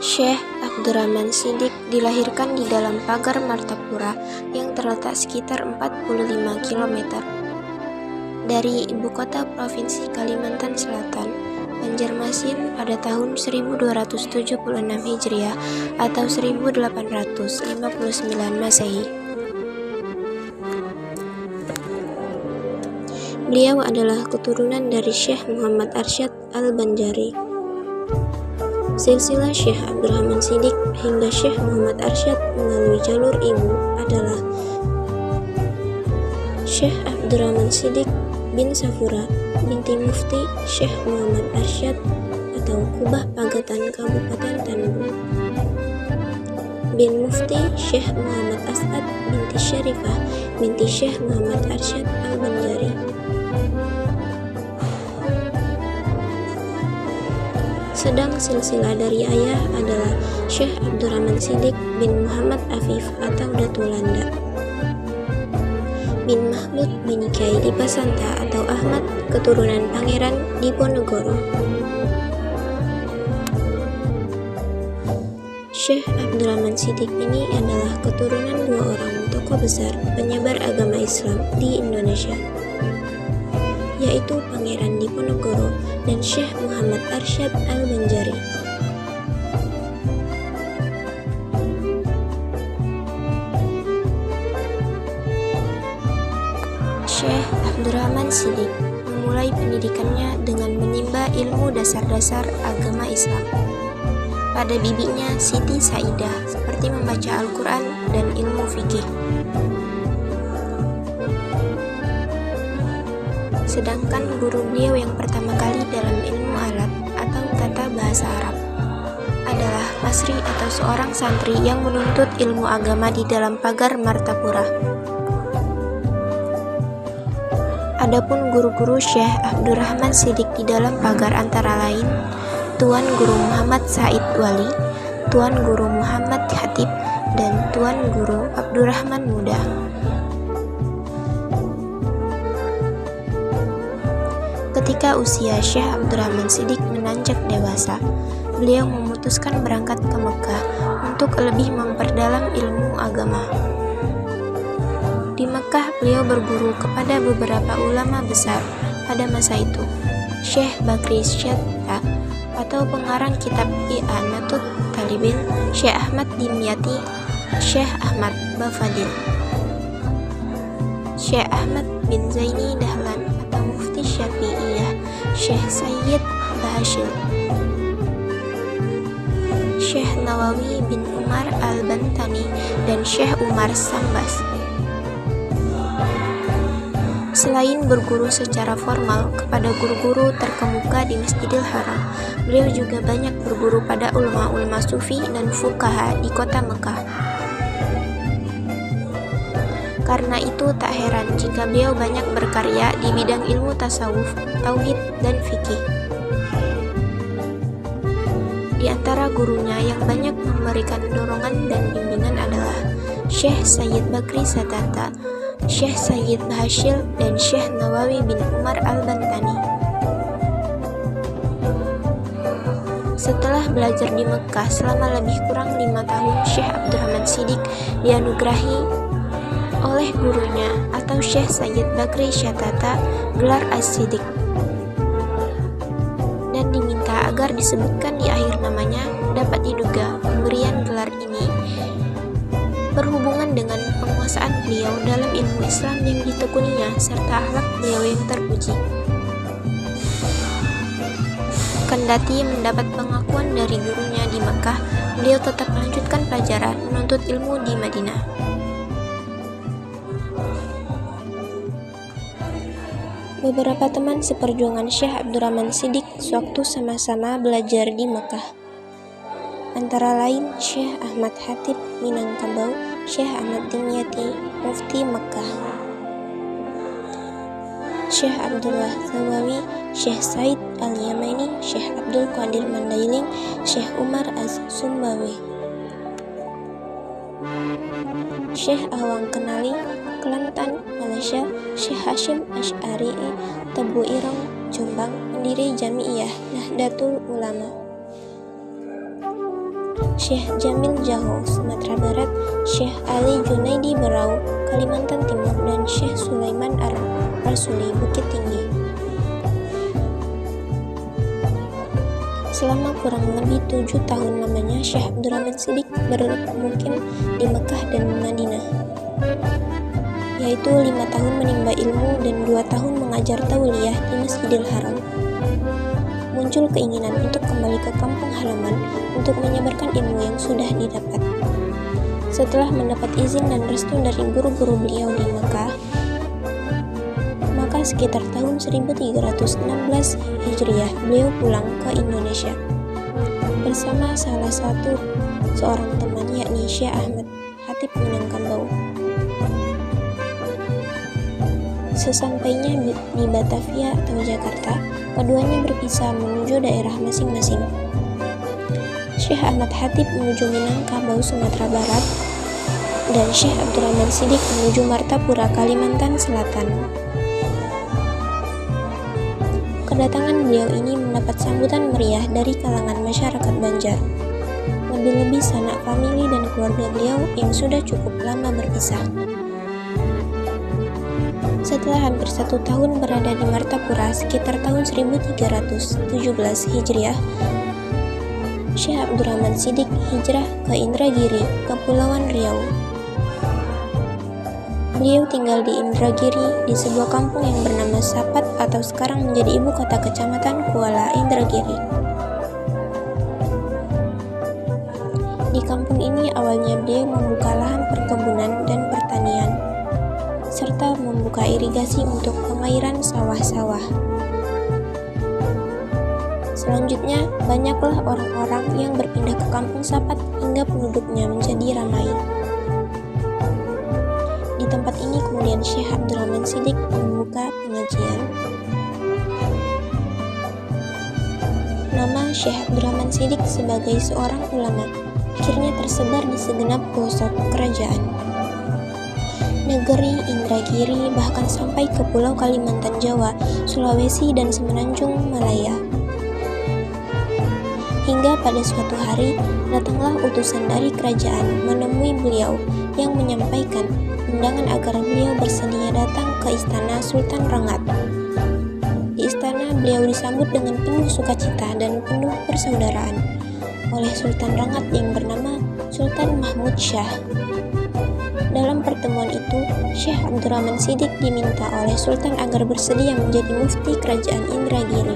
Syekh Abdurrahman Shiddiq dilahirkan di dalam pagar Martapura yang terletak sekitar 45 km dari ibu kota Provinsi Kalimantan Selatan, Banjarmasin, pada tahun 1276 Hijriah atau 1859 Masehi. Beliau adalah keturunan dari Syekh Muhammad Arsyad Al-Banjari. Silsilah Syekh Abdurrahman Shiddiq hingga Syekh Muhammad Arsyad melalui jalur ibu adalah Syekh Abdurrahman Shiddiq bin Safura binti Mufti Syekh Muhammad Arsyad atau Kubah Pagatan Kabupaten Tanbung, bin Mufti Syekh Muhammad As'ad binti Syarifah binti Syekh Muhammad Arsyad Al-Banjari. Sedang silsilah dari ayah adalah Syekh Abdurrahman Shiddiq bin Muhammad Afif atau Datulanda, bin Mahmud bin Kiai Dipasanta atau Ahmad, keturunan Pangeran Diponegoro. Syekh Abdurrahman Shiddiq ini adalah keturunan dua orang tokoh besar penyebar agama Islam di Indonesia, yaitu Pangeran Diponegoro dan Syekh Muhammad Arsyad Al-Banjari. Syekh Abdurrahman Shiddiq memulai pendidikannya dengan menimba ilmu dasar-dasar agama Islam pada bibinya Siti Saidah, seperti membaca Al-Quran dan ilmu fikih. Sedangkan guru beliau yang pertama kali dalam ilmu alat atau tata bahasa Arab adalah Masri atau seorang santri yang menuntut ilmu agama di dalam pagar Martapura. Adapun guru-guru Syekh Abdurrahman Shiddiq di dalam pagar antara lain Tuan Guru Muhammad Said Wali, Tuan Guru Muhammad Khatib, dan Tuan Guru Abdurrahman Muda. Ketika usia Syekh Abdurrahman Shiddiq menanjak dewasa, beliau memutuskan berangkat ke Mekah untuk lebih memperdalam ilmu agama. Di Mekah, beliau berguru kepada beberapa ulama besar pada masa itu, Syekh Bakri Syatta atau pengarang kitab I'anatut Talibin, Syekh Ahmad Dimyati, Syekh Ahmad Bafadil, Syekh Ahmad bin Zaini Dahlan atau Mufti Syafi'iyah, Syekh Sayyid Bahashil, Syekh Nawawi bin Umar Al-Bantani, dan Syekh Umar Sambas. Selain berguru secara formal kepada guru-guru terkemuka di Masjidil Haram, beliau juga banyak berguru pada ulama-ulama sufi dan fuqaha di kota Mekah. Karena itu tak heran jika beliau banyak berkarya di bidang ilmu tasawuf, tauhid, dan fikih. Di antara gurunya yang banyak memberikan dorongan dan bimbingan adalah Syekh Sayyid Bakri Satata, Syekh Sayyid Bahashil, dan Syekh Nawawi bin Umar Al-Bantani. Setelah belajar di Mekah selama lebih kurang 5 tahun, Syekh Abdurrahman Shiddiq dianugerahi oleh gurunya atau Syekh Sayyid Bakri Syatata gelar As-Shiddiq dan diminta agar disebutkan di akhir namanya. Dapat diduga pemberian gelar ini berhubungan dengan penguasaan beliau dalam ilmu Islam yang ditekuninya serta akhlak beliau yang terpuji. Kendati mendapat pengakuan dari gurunya di Mekah, beliau tetap melanjutkan pelajaran menuntut ilmu di Madinah. Beberapa teman seperjuangan Syekh Abdurrahman Shiddiq sewaktu sama-sama belajar di Mekah, antara lain Syekh Ahmad Khatib Minangkabau, Syekh Ahmad Dimyati, Mufti Mekah, Syekh Abdullah Zawawi, Syekh Said Al-Yamani, Syekh Abdul Qadir Mandailing, Syekh Umar Az-Sumbawi, Syekh Awang Kenali, Kelantan, Malaysia, Syekh Hashim Asy'ari, Tebu Ireng, Jombang, pendiri Jami'iyah Nahdlatul Ulama. Syekh Jamil Jaho, Sumatera Barat, Syekh Ali Junaidi Berau, Kalimantan Timur, dan Syekh Sulaiman Ar-Rasuli, Bukit Tinggi. Selama kurang lebih 7 tahun lamanya, Syekh Abdurrahman Siddiq bermukim di Mekah dan Madinah, yaitu 5 tahun menimba ilmu dan 2 tahun mengajar tauliyah di Masjidil Haram. Muncul keinginan untuk kembali ke kampung halaman untuk menyebarkan ilmu yang sudah didapat. Setelah mendapat izin dan restu dari guru-guru beliau di Mekah, maka sekitar tahun 1316 Hijriah beliau pulang ke Indonesia bersama salah seorang teman, yakni Syekh Ahmad Khatib Minangkabau. Sesampainya di Batavia atau Jakarta, keduanya berpisah menuju daerah masing-masing. Syekh Ahmad Khatib menuju Minangkabau, Sumatera Barat, dan Syekh Abdurrahman Siddiq menuju Martapura, Kalimantan Selatan. Kedatangan beliau ini mendapat sambutan meriah dari kalangan masyarakat Banjar, lebih-lebih sanak famili dan keluarga beliau yang sudah cukup lama berpisah. Setelah hampir 1 tahun berada di Martapura, sekitar tahun 1317 Hijriah, Syekh Abdurrahman Siddiq hijrah ke Indragiri, Kepulauan Riau. Beliau tinggal di Indragiri di sebuah kampung yang bernama Sapat atau sekarang menjadi ibu kota kecamatan Kuala Indragiri. Di kampung ini awalnya beliau membuka lahan perkebunan dan pertanian, serta membuka irigasi untuk pengairan sawah-sawah. Selanjutnya, banyaklah orang-orang yang berpindah ke kampung Sapat hingga penduduknya menjadi ramai. Di tempat ini kemudian Syekh Abdurrahman Siddiq membuka pengajian. Nama Syekh Abdurrahman Siddiq sebagai seorang ulama akhirnya tersebar di segenap pelosok kerajaan negeri Indragiri, bahkan sampai ke Pulau Kalimantan Jawa, Sulawesi, dan Semenanjung Malaya. Hingga pada suatu hari, datanglah utusan dari kerajaan menemui beliau yang menyampaikan undangan agar beliau bersedia datang ke istana Sultan Rangat. Di istana, beliau disambut dengan penuh sukacita dan penuh persaudaraan oleh Sultan Rangat yang bernama Sultan Mahmud Syah. Dalam pertemuan itu, Syekh Abdurrahman Siddiq diminta oleh Sultan agar bersedia menjadi mufti kerajaan Indragiri.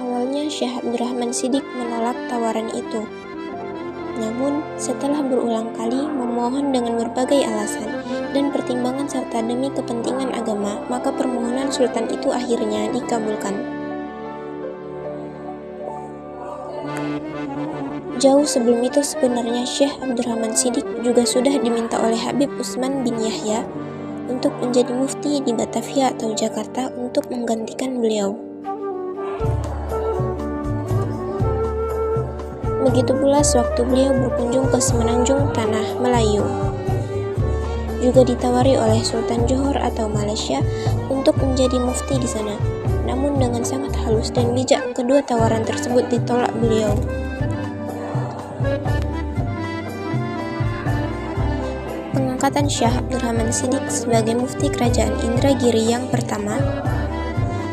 Awalnya Syekh Abdurrahman Siddiq menolak tawaran itu. Namun, setelah berulang kali memohon dengan berbagai alasan dan pertimbangan serta demi kepentingan agama, maka permohonan Sultan itu akhirnya dikabulkan. Jauh sebelum itu sebenarnya Syekh Abdurrahman Siddiq juga sudah diminta oleh Habib Utsman bin Yahya untuk menjadi mufti di Batavia atau Jakarta untuk menggantikan beliau. Begitu pula sewaktu beliau berkunjung ke Semenanjung Tanah Melayu. Juga ditawari oleh Sultan Johor atau Malaysia untuk menjadi mufti di sana. Namun dengan sangat halus dan bijak kedua tawaran tersebut ditolak beliau. Pengangkatan Syekh Abdurrahman Siddiq sebagai mufti kerajaan Indragiri yang pertama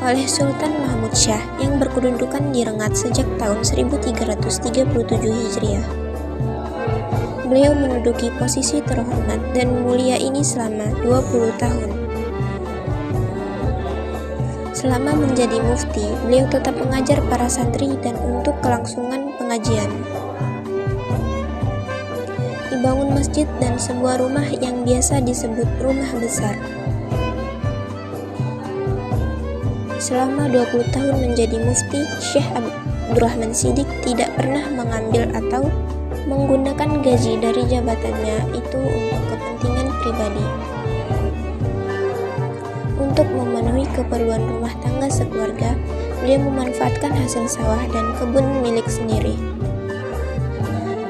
oleh Sultan Mahmud Syah yang berkedudukan di Rengat sejak tahun 1337 Hijriah. Beliau menduduki posisi terhormat dan mulia ini selama 20 tahun. Selama menjadi mufti, beliau tetap mengajar para santri dan untuk kelangsungan pengajian. Dibangun masjid dan sebuah rumah yang biasa disebut rumah besar. Selama 20 tahun menjadi mufti, Syekh Abdurrahman Siddiq tidak pernah mengambil atau menggunakan gaji dari jabatannya itu untuk kepentingan pribadi. Untuk memenuhi keperluan rumah tangga sekeluarga, beliau memanfaatkan hasil sawah dan kebun milik sendiri.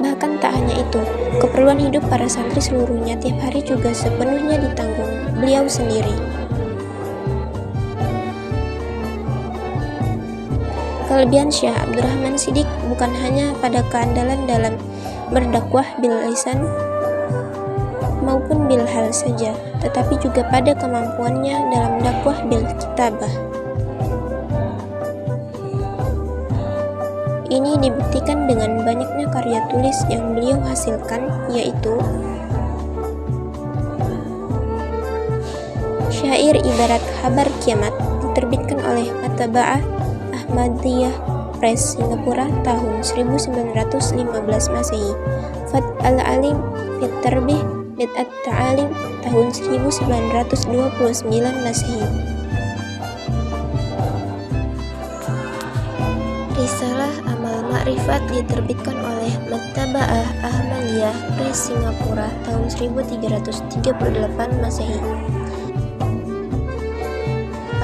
Bahkan tak hanya itu, keperluan hidup para santri seluruhnya tiap hari juga sepenuhnya ditanggung beliau sendiri. Kelebihan Syekh Abdurrahman Shiddiq bukan hanya pada keandalan dalam berdakwah bil lisan maupun bil hal saja, tetapi juga pada kemampuannya dalam dakwah bil kitabah. Ini dibuktikan dengan banyaknya karya tulis yang beliau hasilkan, yaitu Syair Ibarat Habar Kiamat, diterbitkan oleh Matba'ah Ahmadiyah Press Singapura tahun 1915 Masehi. Fath al-Alim Fit Tarbih Bid'at Ta'alim tahun 1929 Masehi. Risalah Amal Ma'rifat diterbitkan oleh Matba'ah Ahmadiyah Press Singapura tahun 1338 Masehi.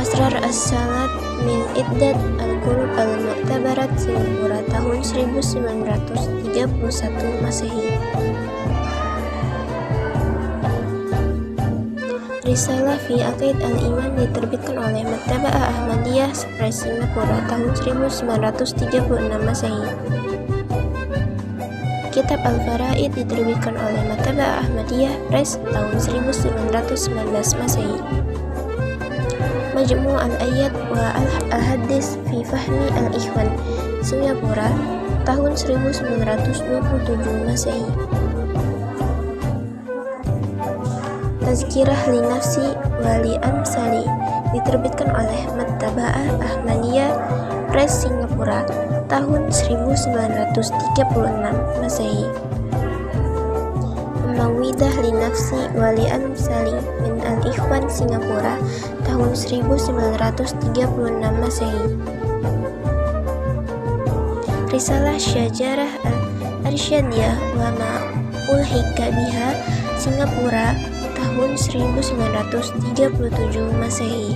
Asrar As-Salat min Iddat Al-Qulub Al-Mu'tabarat Singapura tahun 1931 Masehi. Risalah fi Aqid Al-Iman diterbitkan oleh Matba'ah Ahmadiyah Press Singapura tahun 1936 Masehi. Kitab Al-Faraid diterbitkan oleh Matba'ah Ahmadiyah Press tahun 1919 Masehi. Majmu' al-Ayat wa al-Hadis fi Fahmi al-Ikhwan Singapura tahun 1927 Masehi. Tazkirah li Nafsi wa li Amsali diterbitkan oleh Matba'ah Ahmadiyah Press Singapura tahun 1936 Masehi. Mawidah li Nafsi wa li Amsali min al-Ikhwan Singapura tahun 1936 Masehi. Risalah Syajarah Al-Arsyadiyah wa ma ulhika biha Singapura tahun 1937 Masehi.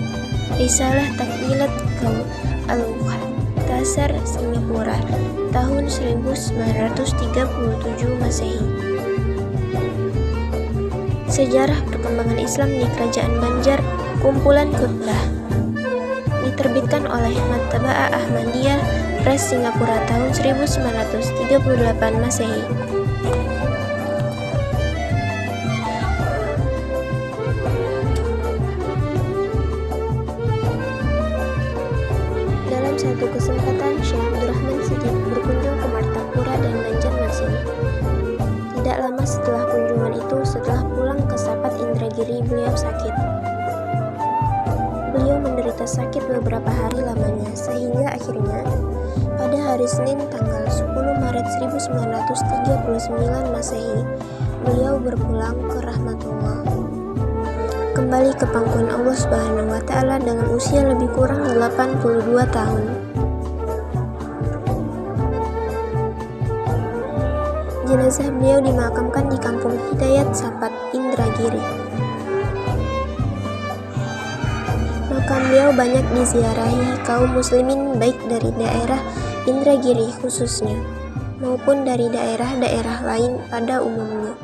Risalah Takmilat Qaul Al-Mukhtasar Singapura tahun 1937 Masehi. Sejarah Perkembangan Islam di Kerajaan Banjar, kumpulan khutbah, diterbitkan oleh Matba'ah Ahmadiyah Press Singapura tahun 1938 Masehi. Dalam satu kesempatan, Syekh Abdurrahman Shiddiq berkunjung ke Martapura dan Banjarmasin. Tidak lama setelah kunjungan itu, setelah pulang ke Sapat Indragiri, beliau sakit. Beliau menderita sakit beberapa hari lamanya, sehingga akhirnya pada hari Senin tanggal 10 Maret 1939 Masehi, beliau berpulang ke rahmatullah, kembali ke pangkuan Allah Subhanahu wa Ta'ala dengan usia lebih kurang 82 tahun. Jenazah beliau dimakamkan di Kampung Hidayat, Sapat, Indragiri. Makam beliau banyak diziarahi kaum muslimin baik dari daerah Indragiri khususnya, maupun dari daerah-daerah lain pada umumnya.